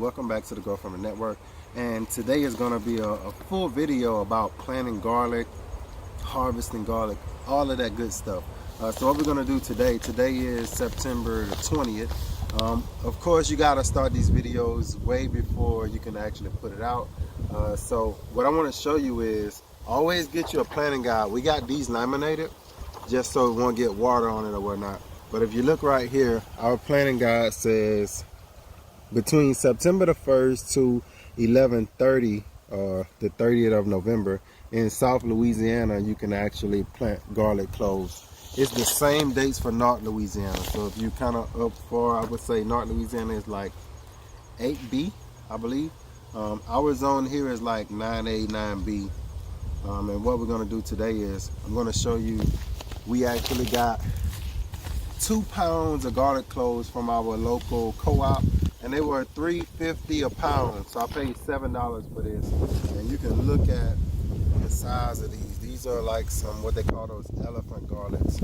welcome back to the Grow Farmer Network. And today is going to be a full video about planting garlic, harvesting garlic, all of that good stuff. So what we're going to do today is September the 20th. Of course, you got to start these videos way before you can actually put it out. So what I want to show you is always get you a planting guide. We got these laminated just so it won't get water on it or whatnot. But if you look right here, our planting guide says between September the 1st to 11/30, the 30th of November, in South Louisiana, you can actually plant garlic cloves. It's the same dates for North Louisiana. So if you kind of up for, I would say North Louisiana is like 8B, I believe. Our zone here is like 9A, 9B. And what we're going to do today is I'm going to show you, we actually got 2 pounds of garlic cloves from our local co-op, and they were $3.50 a pound. So I paid $7 for this, and you can look at the size of these. These are like some what they call those elephant garlics.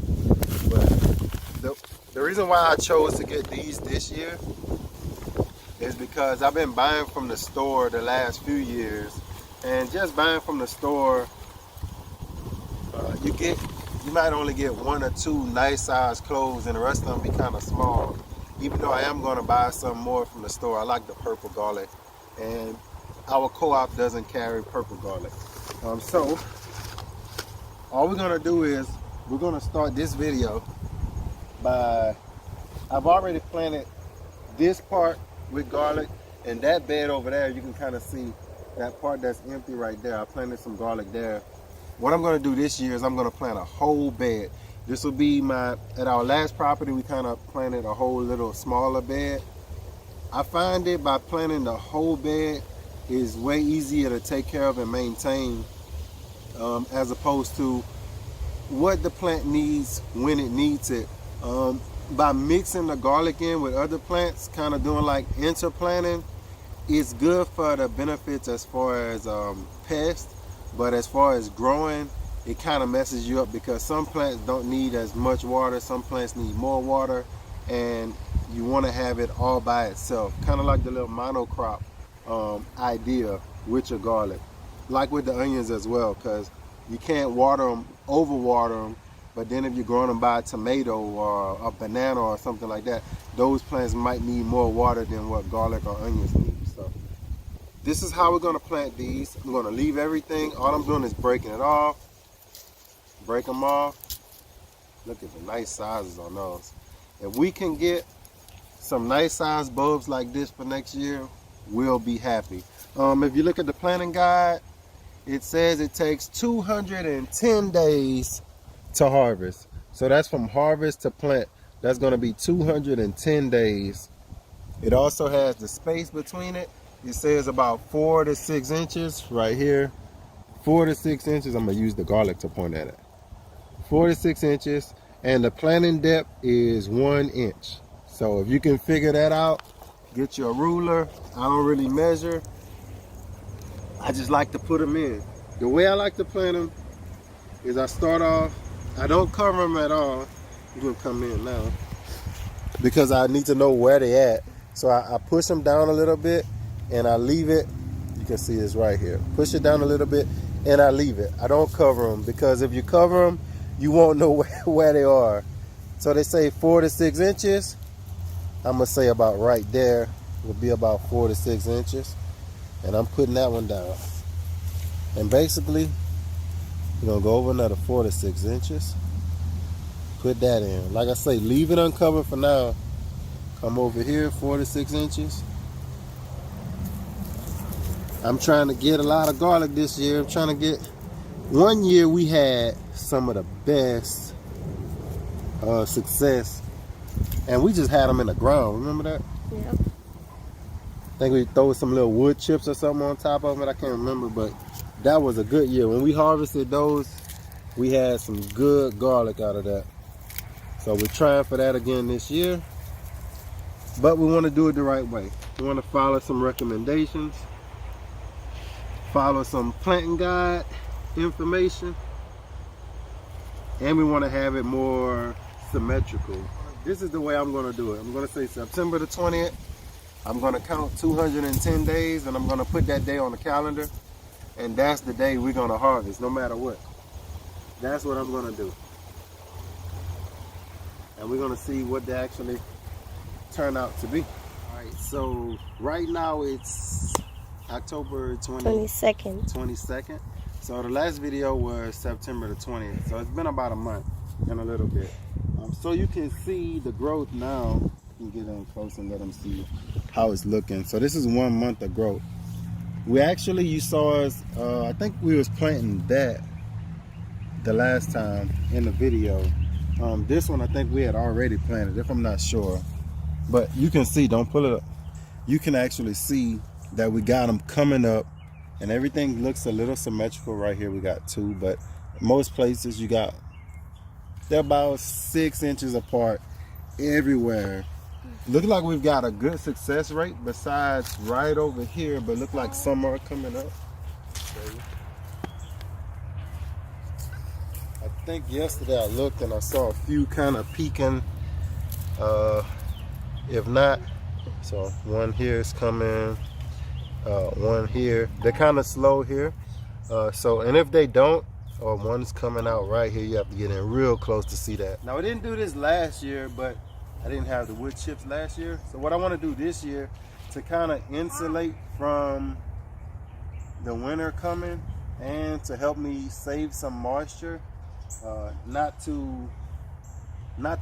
But the reason why I chose to get these this year is because I've been buying from the store the last few years, and just buying from the store, you might only get 1 or 2 nice sized cloves, and the rest of them be kind of small. Even though I am going to buy some more from the store, I like the purple garlic, and our co-op doesn't carry purple garlic. So all we're going to do is we're going to start this video by, I've already planted this part with garlic, and that bed over there, you can kind of see that part that's empty right there. I planted some garlic there. What I'm going to do this year is I'm going to plant a whole bed. This will be at our last property, we kind of planted a whole little smaller bed. I find it by planting the whole bed is way easier to take care of and maintain, as opposed to what the plant needs when it needs it. By mixing the garlic in with other plants, kind of doing like interplanting, it's good for the benefits as far as pests. But as far as growing, it kind of messes you up because some plants don't need as much water, some plants need more water, and you want to have it all by itself. Kind of like the little monocrop idea with your garlic. Like with the onions as well, because you can't water them, overwater them, but then if you're growing them by a tomato or a banana or something like that, those plants might need more water than what garlic or onions need. So this is how we're going to plant these. I'm going to leave everything. All I'm doing is breaking it off. Break them off. Look at the nice sizes on those. If we can get some nice sized bulbs like this for next year, we'll be happy. If you look at the planting guide, it says it takes 210 days to harvest. So that's from harvest to plant. That's going to be 210 days. It also has the space between it. It says about 4 to 6 inches right here. 4 to 6 inches. I'm going to use the garlic to point at it. 4 to 6 inches. And the planting depth is 1 inch. So if you can figure that out, get your ruler. I don't really measure. I just like to put them in. The way I like to plant them is I start off, I don't cover them at all. I'm going to come in now because I need to know where they at. So I push them down a little bit, and I leave it. You can see this right here. Push it down a little bit, and I leave it. I don't cover them because if you cover them, you won't know where they are. So they say 4 to 6 inches. I'm gonna say about right there will be about 4 to 6 inches, and I'm putting that one down. And basically, you're gonna go over another 4 to 6 inches. Put that in. Like I say, leave it uncovered for now. Come over here, 4 to 6 inches. I'm trying to get a lot of garlic this year. I'm trying to get, one year we had some of the best success, and we just had them in the ground. Remember that? Yep. I think we throw some little wood chips or something on top of it. I can't remember, but that was a good year. When we harvested those, we had some good garlic out of that. So we're trying for that again this year, but we want to do it the right way. We want to follow some recommendations, follow some planting guide information, and we want to have it more symmetrical. This is the way I'm going to do it. I'm going to say September the 20th I'm gonna count 210 days and I'm gonna put that day on the calendar, and that's the day we're gonna harvest, no matter what. That's what I'm gonna do. And we're gonna see what they actually turn out to be. All right, so right now it's October 22nd. So the last video was September the 20th. So it's been about a month and a little bit. So you can see the growth now. You can get in close and let them see how it's looking. So this is 1 month of growth. We actually, you saw us, I think we was planting that the last time in the video. This one I think we had already planted, if I'm not sure. But you can see, don't pull it up. You can actually see that we got them coming up, and everything looks a little symmetrical. Right here we got 2, but most places you got, they're about 6 inches apart everywhere. Looks like we've got a good success rate besides right over here, but look like some are coming up. I think yesterday I looked and I saw a few kind of peeking, if not. So one here is coming, one here. They're kind of slow here. And if they don't, or one's coming out right here, you have to get in real close to see that. Now, we didn't do this last year, but I didn't have the wood chips last year. So what I want to do this year to kind of insulate from the winter coming and to help me save some moisture, not to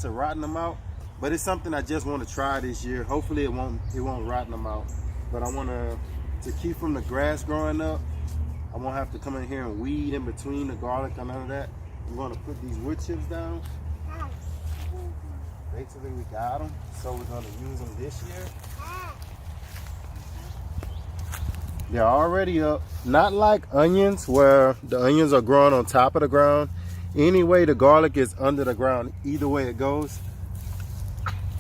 rotten them out, but it's something I just want to try this year. Hopefully it won't rotten them out, but I want to keep from the grass growing up. I won't have to come in here and weed in between the garlic and none of that. I'm going to put these wood chips down. Basically we got them, so we're going to use them this year. They're already up. Not like onions, where the onions are growing on top of the ground. Anyway, the garlic is under the ground, either way it goes.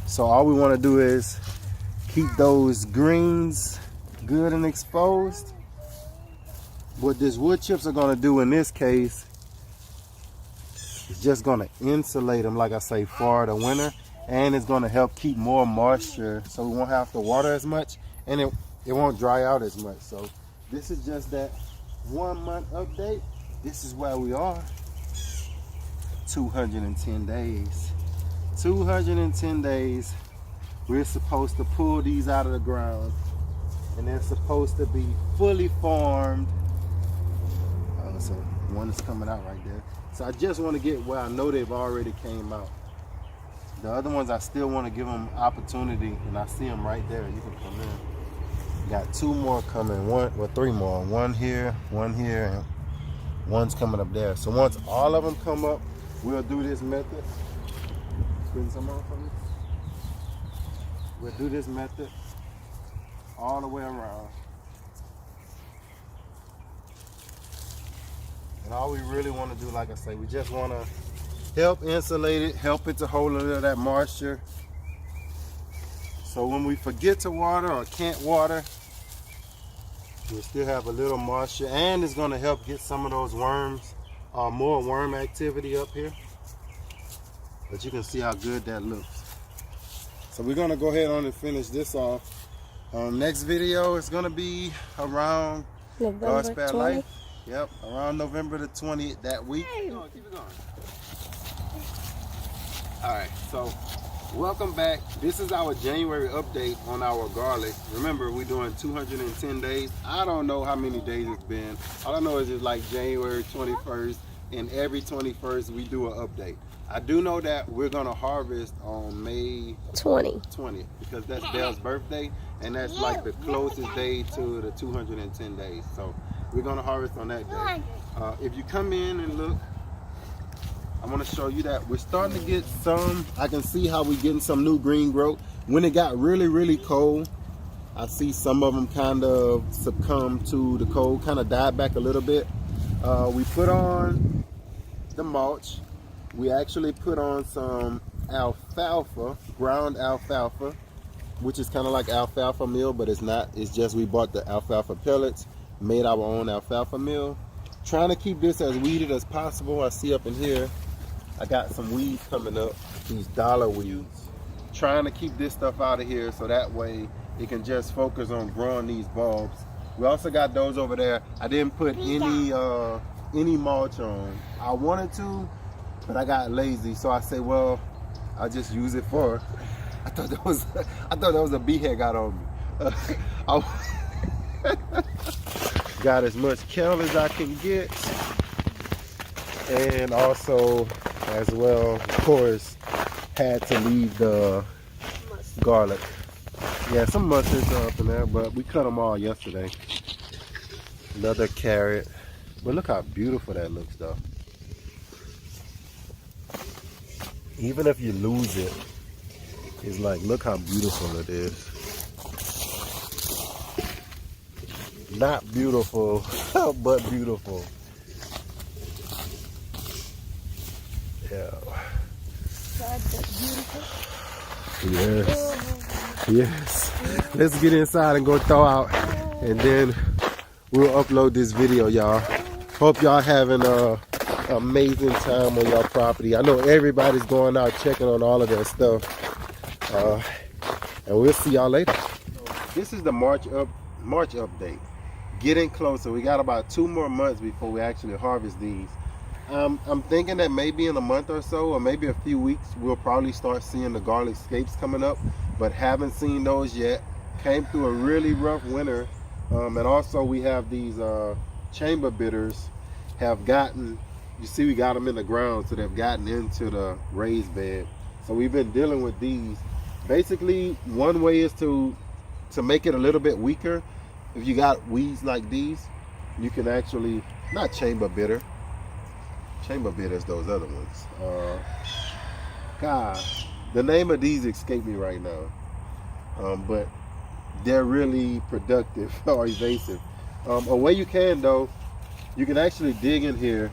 So all we want to do is keep those greens good and exposed. What these wood chips are going to do in this case is just going to insulate them, like I say, for the winter, and it's going to help keep more moisture, so we won't have to water as much, and it won't dry out as much. So this is just that 1 month update. This is where we are. 210 days. 210 days. We're supposed to pull these out of the ground, and they're supposed to be fully formed. So one is coming out right there. So I just want to get where I know they've already came out. The other ones I still want to give them opportunity, and I see them right there. You can come in. Got 2 more coming, 3 more. One here, and one's coming up there. So once all of them come up, we'll do this method. Spin some on for me. We'll do this method all the way around. And all we really want to do, like I say, we just want to help insulate it, help it to hold a little of that moisture. So when we forget to water or can't water, we'll still have a little moisture, and it's going to help get some of those worms, more worm activity up here. But you can see how good that looks. So we're going to go ahead on and finish this off. Next video is going to be around God's Spare Life. Yep, around November the 20th, that week. Keep it going. All right, so welcome back. This is our January update on our garlic. Remember, we're doing 210 days. I don't know how many days it's been. All I know is it's like January 21st, and every 21st we do an update. I do know that we're gonna harvest on May 20th because that's Dale's birthday, and that's like the closest day to the 210 days. So we're gonna harvest on that day. If you come in and look, I want to show you that we're starting to get some. I can see how we're getting some new green growth. When it got really cold, I see some of them kind of succumb to the cold, kind of died back a little bit. We put on the mulch. We actually put on some alfalfa, ground alfalfa, which is kind of like alfalfa meal, but it's not. It's just we bought the alfalfa pellets, made our own alfalfa meal. Trying to keep this as weeded as possible. I see up in here, I got some weeds coming up, these dollar weeds. Trying to keep this stuff out of here so that way it can just focus on growing these bulbs. We also got those over there. I didn't put any mulch on. I wanted to, but I got lazy, so I said, well, I'll just use it for. I thought that was a bee head got on me. Got as much kale as I can get, and also, as well, of course, had to leave the garlic. Yeah, some mustards are up in there, but we cut them all yesterday. Another carrot. But look how beautiful that looks, though. Even if you lose it, it's like, look how beautiful it is. Not beautiful, but beautiful. Yeah. Yes. Yes. Let's get inside and go thaw out, and then we'll upload this video, y'all. Hope y'all having a amazing time on your property. I know everybody's going out checking on all of that stuff. And we'll see y'all later. This is the March update. Getting closer. We got about 2 more months before we actually harvest these. I'm thinking that maybe in a month or so, or maybe a few weeks, we'll probably start seeing the garlic scapes coming up, but haven't seen those yet. Came through a really rough winter, and also we have these chamber bitters have gotten, you see we got them in the ground, so they've gotten into the raised bed. So we've been dealing with these. Basically, one way is to make it a little bit weaker. If you got weeds like these, you can actually, not chamber bitter, chamber bitter is those other ones. God, the name of these escape me right now, but they're really productive or evasive. A way you can, though, you can actually dig in here.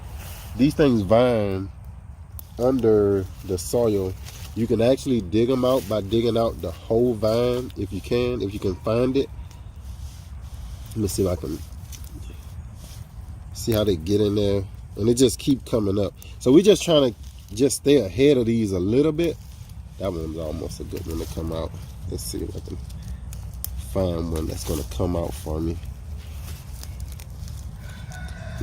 These things vine under the soil. You can actually dig them out by digging out the whole vine if you can find it. Let me see if I can see how they get in there, and it just keep coming up. So we're just trying to just stay ahead of these a little bit. That one's almost a good one to come out. Let's see if I can find one that's going to come out for me.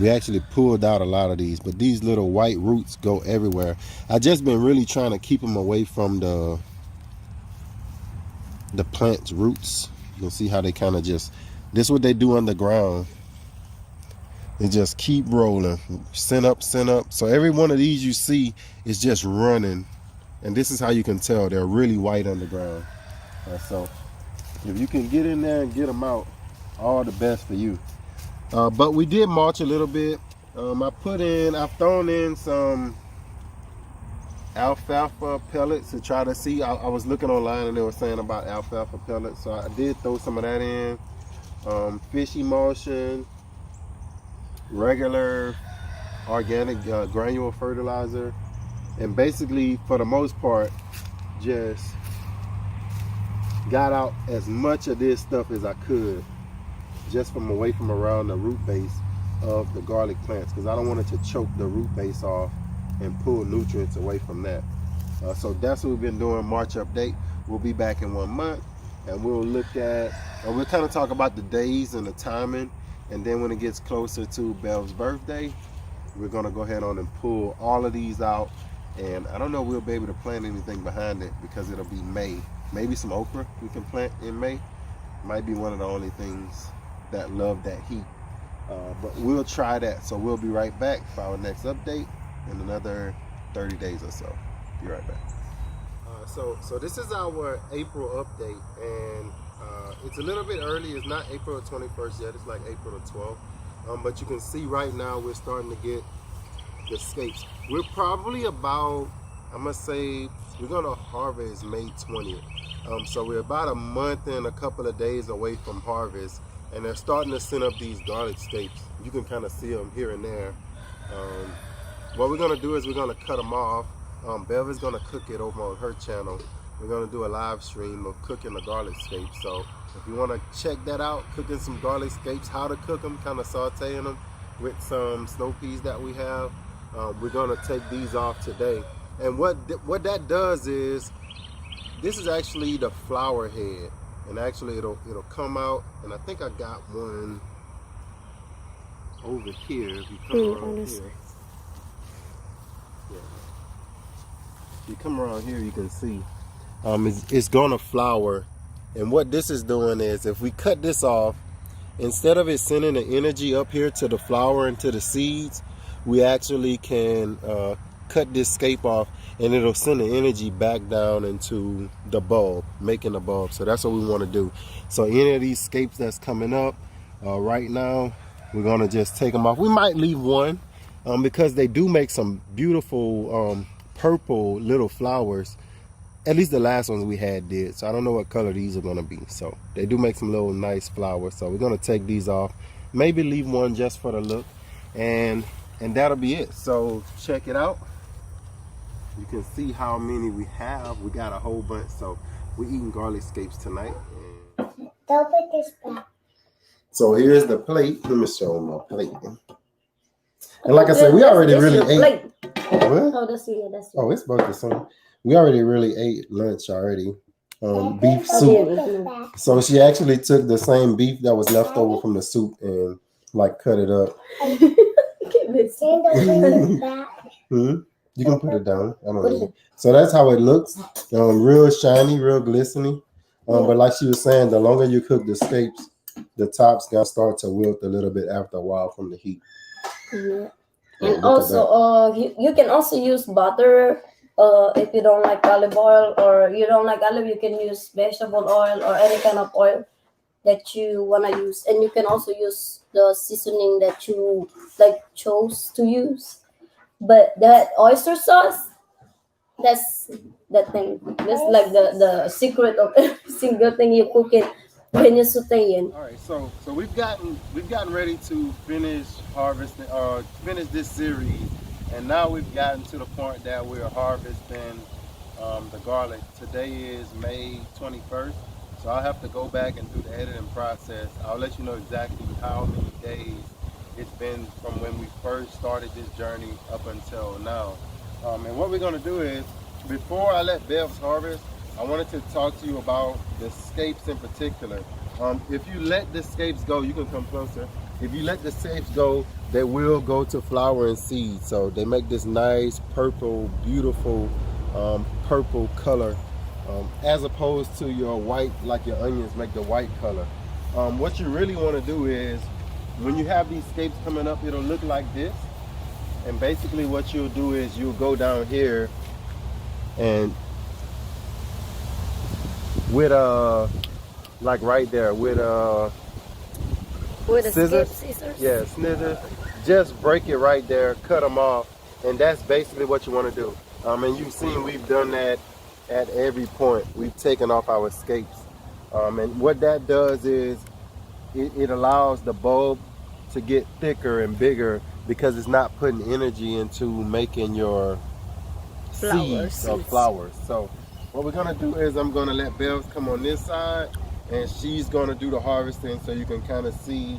We actually pulled out a lot of these, but these little white roots go everywhere. I just been really trying to keep them away from the plant's roots. You can see how they kind of just, this is what they do underground. They just keep rolling, send up. So every one of these you see is just running, and this is how you can tell they're really white underground. So if you can get in there and get them out, all the best for you. But we did mulch a little bit. I've thrown in some alfalfa pellets to try to see. I was looking online and they were saying about alfalfa pellets, so I did throw some of that in. Fish emulsion, regular organic granule fertilizer, and basically for the most part just got out as much of this stuff as I could, just from away from around the root base of the garlic plants, because I don't want it to choke the root base off and pull nutrients away from that. So that's what we've been doing. March update. We'll be back in 1 month, and we'll look at, we'll kind of talk about the days and the timing, and then when it gets closer to Belle's birthday, we're going to go ahead on and pull all of these out. And I don't know if we'll be able to plant anything behind it because it'll be May. Maybe some okra we can plant in May. Might be one of the only things that love that heat, but we'll try that. So we'll be right back for our next update in another 30 days or so. Be right back. So this is our April update, and it's a little bit early. It's not April 21st yet. It's like April 12th. But you can see right now we're starting to get the scapes. We're probably about, I'm gonna say, we're gonna harvest May 20th. So we're about a month and a couple of days away from harvest, and they're starting to send up these garlic scapes. You can kind of see them here and there. What we're gonna do is we're gonna cut them off. Bev is gonna cook it over on her channel. We're gonna do a live stream of cooking the garlic scapes. So if you wanna check that out, cooking some garlic scapes, how to cook them, kind of sauteing them with some snow peas that we have. We're gonna take these off today. And what that does is, this is actually the flower head. and actually it'll come out. And I think I got one over here. If you come around here, yeah. If you come around here, you can see it's gonna flower. And what this is doing is, if we cut this off, instead of it sending the energy up here to the flower and to the seeds, we actually can cut this scape off, and it'll send the energy back down into the bulb, making the bulb. So that's what we want to do. So any of these scapes that's coming up right now, we're gonna just take them off. We might leave one because they do make some beautiful purple little flowers. At least the last ones we had did. So I don't know what color these are going to be. So they do make some little nice flowers. So we're going to take these off. Maybe leave one just for the look. And that'll be it. So check it out. You can see how many we have. We got a whole bunch. So we're eating garlic scapes tonight. Don't put this back. So here's the plate. Let me show them my plate. And like I said, we already really ate. What? Oh, that's you. Oh, it's both the same. We already really ate lunch already. Beef soup. So she actually took the same beef that was left over from the soup and like cut it up. You can put it down. I don't know. So that's how it looks. Real shiny, real glistening. But like she was saying, the longer you cook the scapes, the top's gonna start to wilt a little bit after a while from the heat. Yeah. And also, you can also use butter. If you don't like olive oil, or you don't like olive, you can use vegetable oil or any kind of oil that you want to use. And you can also use the seasoning that you chose to use. But that oyster sauce, that's the thing. That's like the secret of every single thing you cook it when you're sauteing. All right, so we've gotten ready to finish harvesting or finish this series. And now we've gotten to the point that we're harvesting the garlic. Today is May 21st, so I'll have to go back and do the editing process. I'll let you know exactly how many days it's been from when we first started this journey up until now. And what we're going to do is, before I let Bevs harvest, I wanted to talk to you about the scapes in particular. If you let the scapes go, you can come closer. If you let the scapes go, they will go to flower and seed. So they make this nice purple, beautiful purple color, as opposed to your white, like your onions make the white color. What you really want to do is, when you have these scapes coming up, it'll look like this. And basically what you'll do is you'll go down here and with like right there with scissors. Yeah, scissors. Just break it right there, cut them off, and that's basically what you want to do. And you've seen we've done that at every point. We've taken off our scapes, and what that does is it allows the bulb to get thicker and bigger because it's not putting energy into making your seeds or flowers. So what we're gonna do is I'm gonna let Bells come on this side, and she's gonna do the harvesting so you can kind of see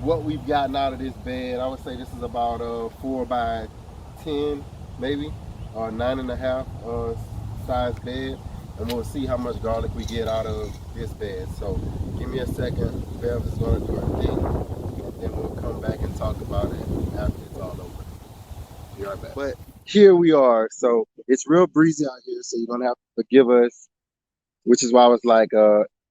what we've gotten out of this bed. I would say this is about 4 by 10 maybe, or 9.5 size bed, and we'll see how much garlic we get out of this bed. So give me a second. Bells is gonna do her thing, and then we'll come back and talk about it after it's all over. Be right back. But here we are. So it's real breezy out here, so you're gonna have to forgive us, which is why I was like,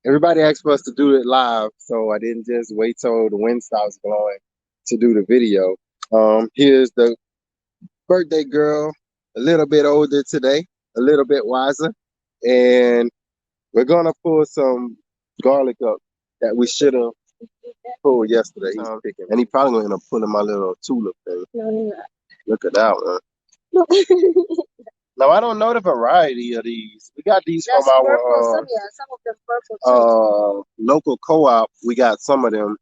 everybody asked for us to do it live, so I didn't just wait till the wind stops blowing to do the video. Here's the birthday girl, a little bit older today, a little bit wiser, and we're gonna pull some garlic up that we should have pulled yesterday. He's picking, and he probably gonna end up pulling my little tulip thing. Look at that one. Now I don't know the variety of these. We got these from our some of them purple local co-op. We got some of them,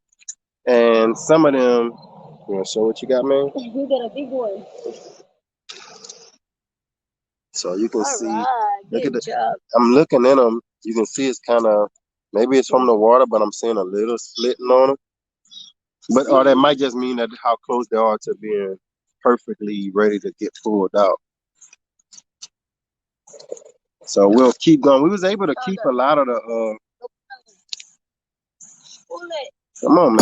and some of them. You want to show what you got, man? You got a big one. So you can see. Look at the. I'm looking in them. You can see it's kind of, maybe it's from the water, but I'm seeing a little slitting on them. But or that might just mean that how close they are to being perfectly ready to get pulled out. So we'll keep going. We was able to keep a lot of the Come on,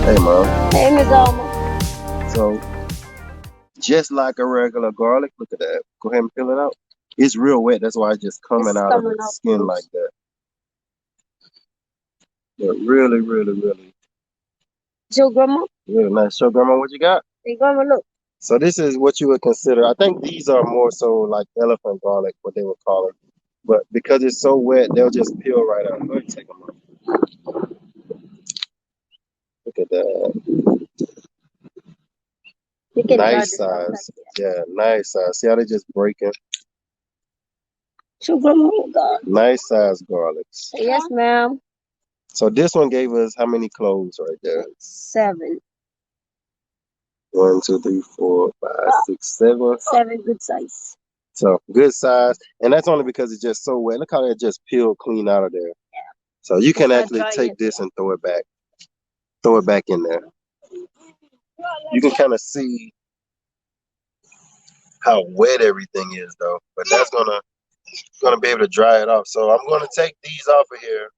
Hey, Mom. Hey, Miss Alma. So, just like a regular garlic, look at that. Go ahead and peel it out. It's real wet. That's why it's just coming out of the skin like that. But really, really, really. Show Grandma. Really nice. Show Grandma what you got. Hey, Grandma, look. So this is what you would consider. I think these are more so like elephant garlic, what they would call it. But because it's so wet, they'll just peel right out. Go ahead and take them out. Look at that. Nice size. Yeah, nice size. See how they just breaking? Show Grandma, God. Nice size garlics. Yes, ma'am. So this one gave us how many cloves right there? 7. 1, 2, 3, 4, 5, 6, 7. 7 good size. So good size, and that's only because it's just so wet. Look how it just peeled clean out of there. Yeah. So you can actually take this and throw it back in there. You can kind of see how wet everything is, though. But that's gonna be able to dry it off. So I'm gonna take these off of here,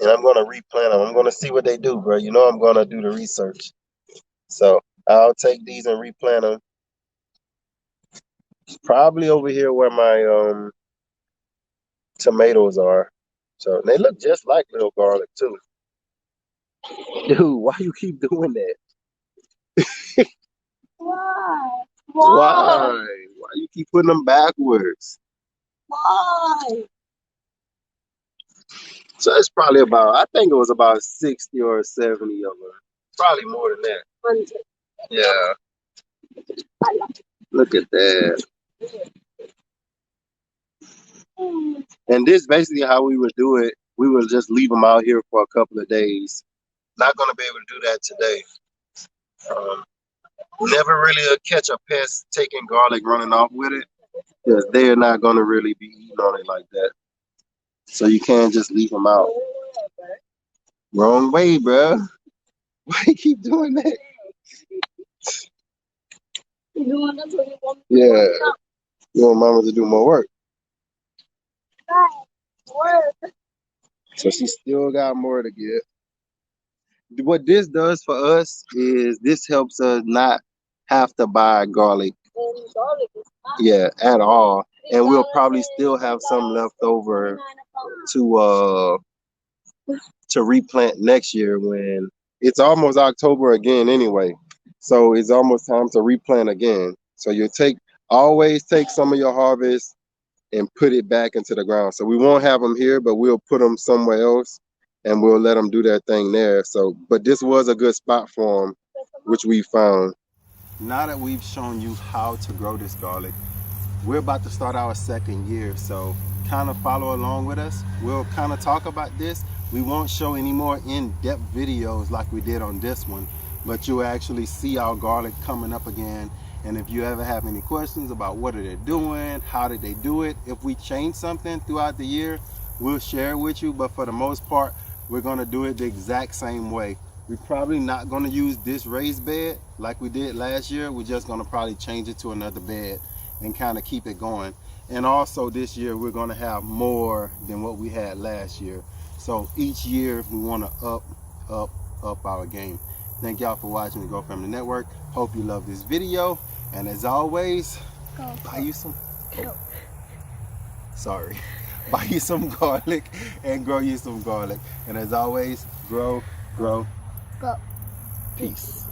and I'm gonna replant them. I'm gonna see what they do, bro. You know I'm gonna do the research. So I'll take these and replant them. Probably over here where my tomatoes are. So they look just like little garlic too. Dude, why you keep doing that? Why? Why? Why you keep putting them backwards? Why? So it's probably about, I think it was about 60 or 70 of them. Probably more than that. 100. Yeah. Look at that. And this basically how we would do it. We would just leave them out here for a couple of days. Not going to be able to do that today. Never really catch a pest taking garlic running off with it, because they're not going to really be eating on it like that. So you can't just leave them out. Wrong way, bro. Why you keep doing that? Yeah. You want Mama to do more work. So she still got more to get. What this does for us is this helps us not have to buy garlic. Yeah, at all. And we'll probably still have some left over to replant next year when it's almost October again anyway. So it's almost time to replant again. So you always take some of your harvest and put it back into the ground. So we won't have them here, but we'll put them somewhere else and we'll let them do their thing there. So, but this was a good spot for them, which we found. Now that we've shown you how to grow this garlic, we're about to start our second year. So kind of follow along with us. We'll kind of talk about this. We won't show any more in-depth videos like we did on this one, but you'll actually see our garlic coming up again. And if you ever have any questions about what are they doing, how did they do it, if we change something throughout the year, we'll share it with you. But for the most part, we're going to do it the exact same way. We're probably not going to use this raised bed like we did last year. We're just going to probably change it to another bed and kind of keep it going. And also this year, we're going to have more than what we had last year. So each year we want to up our game. Thank y'all for watching the Grow Family Network. Hope you love this video. And as always, buy you some, buy you some garlic and grow you some garlic. And as always, grow. Peace.